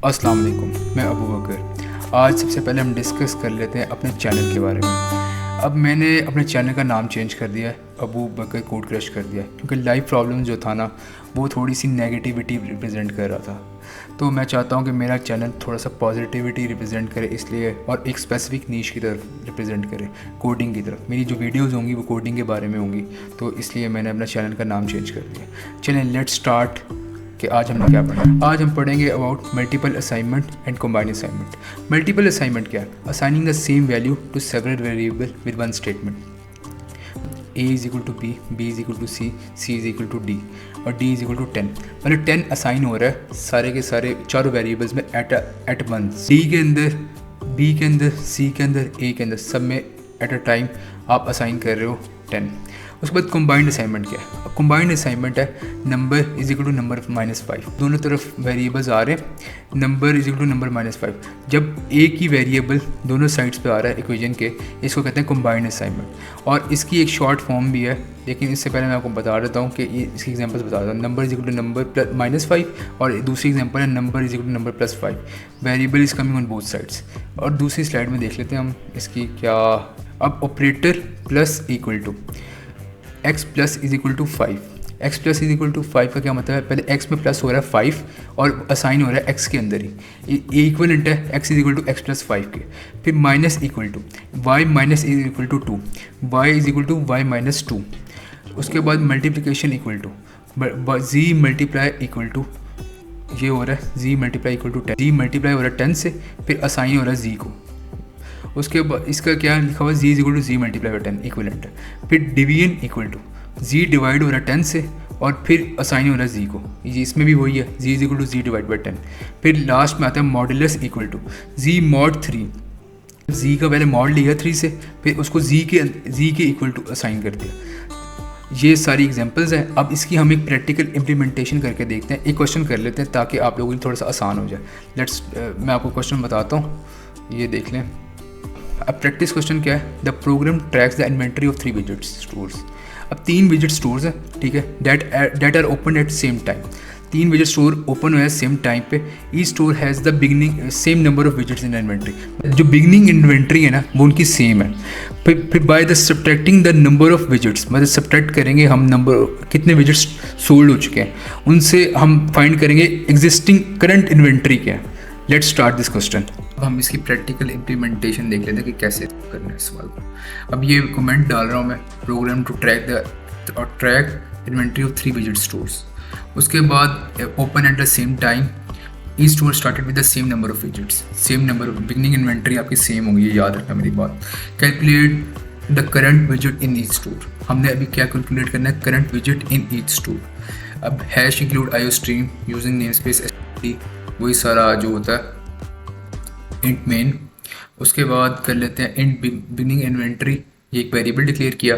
अस्सलाम वालेकुम, मैं अबू बकर। आज सबसे पहले हम डिस्कस कर लेते हैं अपने चैनल के बारे में। अब मैंने अपने चैनल का नाम चेंज कर दिया है, अबू बकर कोड क्रश कर दिया है, क्योंकि लाइफ प्रॉब्लम जो था ना वो थोड़ी सी नेगेटिविटी रिप्रेजेंट कर रहा था। तो मैं चाहता हूँ कि मेरा चैनल थोड़ा सा पॉजिटिविटी रिप्रेजेंट करे, इसलिए और एक स्पेसिफिक नीश की तरफ रिप्रेजेंट करे, कोडिंग की तरफ। मेरी जो वीडियोज़ होंगी वो कोडिंग के बारे में होंगी, तो इसलिए मैंने अपना चैनल का नाम चेंज कर दिया। चलें लेट्स स्टार्ट कि आज हमने क्या पढ़ा। आज हम पढ़ेंगे about multiple assignment and combined assignment. Multiple assignment क्या है? Assigning the same value to several variable with one statement. a is equal to B, B is equal to C, C is equal to D और D is equal to 10। मतलब 10 assign हो रहा है सारे के सारे चारों वेरिएबल्स में एट वंस। डी के अंदर, बी के अंदर, सी के अंदर, ए के अंदर, सब में एट अ टाइम आप असाइन कर रहे हो 10। उसके बाद कंबाइंड असाइनमेंट क्या है? कंबाइंड असाइनमेंट है number is equal to number -5। दोनों तरफ वेरिएबल्स आ रहे हैं, number is equal to number -5। जब एक ही वेरिएबल दोनों साइड्स पे आ रहा है इक्वेशन के, इसको कहते हैं कंबाइंड असाइनमेंट। और इसकी एक शॉर्ट फॉर्म भी है, लेकिन इससे पहले मैं आपको बता देता हूँ कि ये इसकी एग्जांपल्स बता देता हूँ। Number is equal to number -5 और दूसरी एग्जांपल है number is equal to number +5। Variable is coming on both sides. और दूसरी स्लाइड में देख लेते हैं हम इसकी क्या। अब operator plus equal to x plus is equal to 5। x plus is equal to 5 का क्या मतलब है? पहले x में प्लस हो रहा है 5 और असाइन हो रहा है x के अंदर ही। ये इक्वलेंट है x is equal to x plus 5 के। फिर minus equal to y minus is equal to 2, y is equal to y minus 2। उसके बाद multiplication equal to z multiply equal to, ये हो रहा है z multiply equal to 10। z multiply हो रहा है 10 से, फिर असाइन हो रहा है z को। उसके बाद इसका क्या लिखा हुआ है? z is equal to z multiply by 10 equivalent है। फिर division equal to z divide हो रहा है 10 से और फिर असाइन हो रहा है z को। ये इसमें भी वही है, z is equal to z divide by 10। फिर लास्ट में आता है modulus equal to z mod 3। z का पहले मॉड लिया 3 से, फिर उसको z के इक्वल टू असाइन कर दिया। ये सारी एग्जांपल्स हैं। अब इसकी हम एक प्रैक्टिकल इम्प्लीमेंटेशन करके देखते हैं। एक क्वेश्चन कर लेते हैं ताकि आप लोगों के लिए थोड़ा सा आसान हो जाए। मैं आपको क्वेश्चन बताता हूँ, ये देख लें। अब प्रैक्टिस क्वेश्चन क्या है? The program tracks the inventory of 3 visit stores. अब 3 विजिट स्टोर्स हैं, ठीक है, that are open at same time. 3 visit store open हुए हैं सेम टाइम पे। Each store has the beginning same number of visits in inventory. जो beginning inventory है ना वो उनकी सेम है। फिर by the subtracting the number of visits, मतलब सब्ट्रैक्ट करेंगे हम नंबर कितने विजिट्स सोल्ड हो चुके हैं, उनसे हम फाइंड करेंगे एग्जिस्टिंग करंट इन्वेंट्री क्या है। Let's start this question. अब हम इसकी प्रैक्टिकल इम्प्लीमेंटेशन देख लेते हैं कि कैसे करना है इस सवाल को। अब ये कमेंट डाल रहा हूँ मैं, program to track inventory of 3 visit stores. उसके बाद open at the same time, e store started with the same number of visits. Same number of beginning inventory आपकी सेम होगी, ये याद रखना मेरी बात। Calculate the current visit in each store. हमने अभी क्या कैलकुलेट करना है? Current visit in each store. अब hash include IO stream using namespace, वही सारा जो होता है इंट मेन। उसके बाद कर लेते हैं इंट बिगनिंग इन्वेंट्री, ये एक वेरिएबल डिक्लेयर किया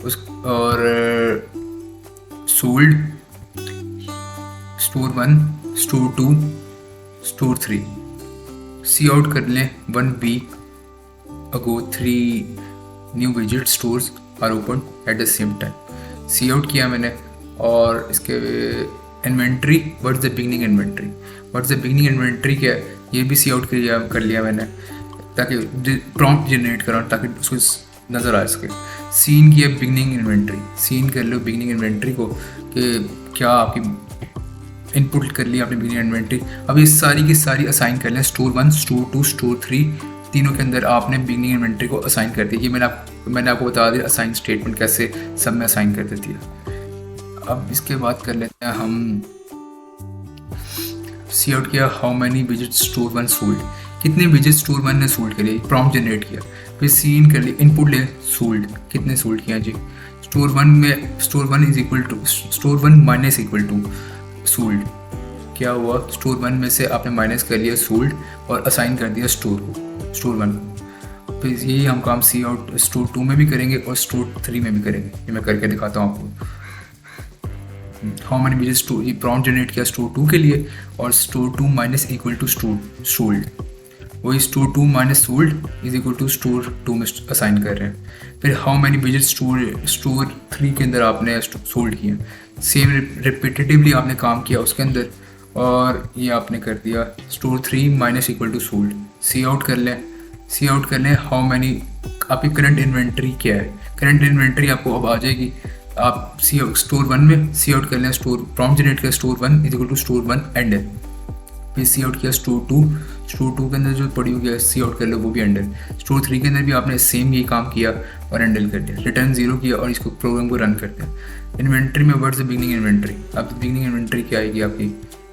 उस, और sold store 1, store 2, store 3। Cout कर लें 1b अगो 3 new visit stores are open at the same time. Cout किया मैंने। और इसके inventory, what is the beginning inventory, what is the beginning inventory क्या है, ये भी सी आउट कर लिया मैंने, ताकि प्रॉम्प्ट जनरेट कराऊँ ताकि उसको नज़र आ सके। सीन किया बिगनिंग इन्वेंट्री, सीन कर लो बिगनिंग इन्वेंट्री को कि क्या आपकी इनपुट कर लिया आपने बिगनिंग इन्वेंट्री। अब ये सारी की सारी असाइन कर लें, स्टोर 1, स्टोर 2, स्टोर 3, तीनों के अंदर आपने बिगनिंग इन्वेंट्री को असाइन कर दिया। ये मैंने आपको बता दिया असाइन स्टेटमेंट कैसे सब में असाइन कर देती है। अब इसके बाद कर लेते हैं हम, सी आउट किया how many visit store 1 sold, कितने विजिट स्टोर 1 ने सोल्ड करे, प्रॉम्प्ट जनरेट किया। फिर सीन कर लिया, इनपुट ले सोल्ड, कितने सोल्ड किया जी। स्टोर 1 में store 1 is equal to store 1 minus equal to sold, क्या हुआ? स्टोर 1 में से आपने माइनस कर लिया सोल्ड और असाइन कर दिया स्टोर को, स्टोर 1 को। फिर यही हम काम सी आउट स्टोर 2 में भी करेंगे और स्टोर 3 में भी करेंगे। ये मैं करके दिखाता हूँ आपको। हाउ मैनी विजिट स्टोर, ये प्रॉम्प्ट जनरेट किया स्टोर 2 के लिए, और store 2 minus equal to store sold, वही store 2 minus sold is equal to store 2 में असाइन कर रहे हैं। फिर हाउ मैनी विजिट स्टोर 3 के अंदर आपने सोल्ड किया, सेम रिपीटेटिवली आपने काम किया उसके अंदर, और ये आपने कर दिया store 3 minus equal to sold. Cout कर लें हाउ मैनी, आपकी करंट इन्वेंट्री क्या है। करंट इन्वेंट्री आपको अब आ जाएगी। आप स्टोर 1 में सी आउट कर लें, स्टोर प्रॉम्प्ट जनरेट कर store 1 is equal to store 1 endl. फिर सी आउट किया स्टोर 2 के अंदर जो पड़ी हुई है सी आउट कर लो, वो भी एंडर। स्टोर 3 के अंदर भी आपने सेम ये काम किया और हैंडल कर दिया। रिटर्न 0 किया और इसको प्रोग्राम को रन करते हैं। इन्वेंट्री में वर्ड्स बिगनिंग इन्वेंट्री, अब बिगनिंग इन्वेंट्री क्या आएगी आपकी,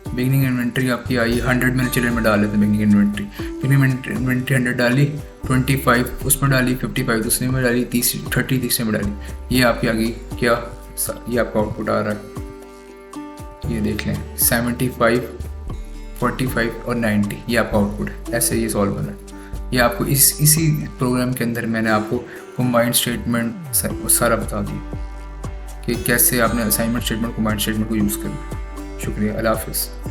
बिगनिंग इन्वेंट्री आपकी आई 100 मैंने चिल्ड्रन में डाल लेते हैं। बिगनिंग इन्वेंट्री 100 डाली, 25 उसमें डाली, 55 दूसरे में डाली, 30 तीसरे में डाली। ये आपकी आ गई क्या, ये आपका आउटपुट आ रहा है, ये देख लें 75, 45 और 90, ये आपका आउटपुट है। ऐसे ये सॉल्व करना है। ये आपको इसी प्रोग्राम के अंदर मैंने आपको कंबाइंड स्टेटमेंट सारा बता दिया कि कैसे आपने असाइनमेंट स्टेटमेंट कंबाइंड स्टेटमेंट को यूज़ करना। शुक्रिया, अल्लाह हाफ़िज़।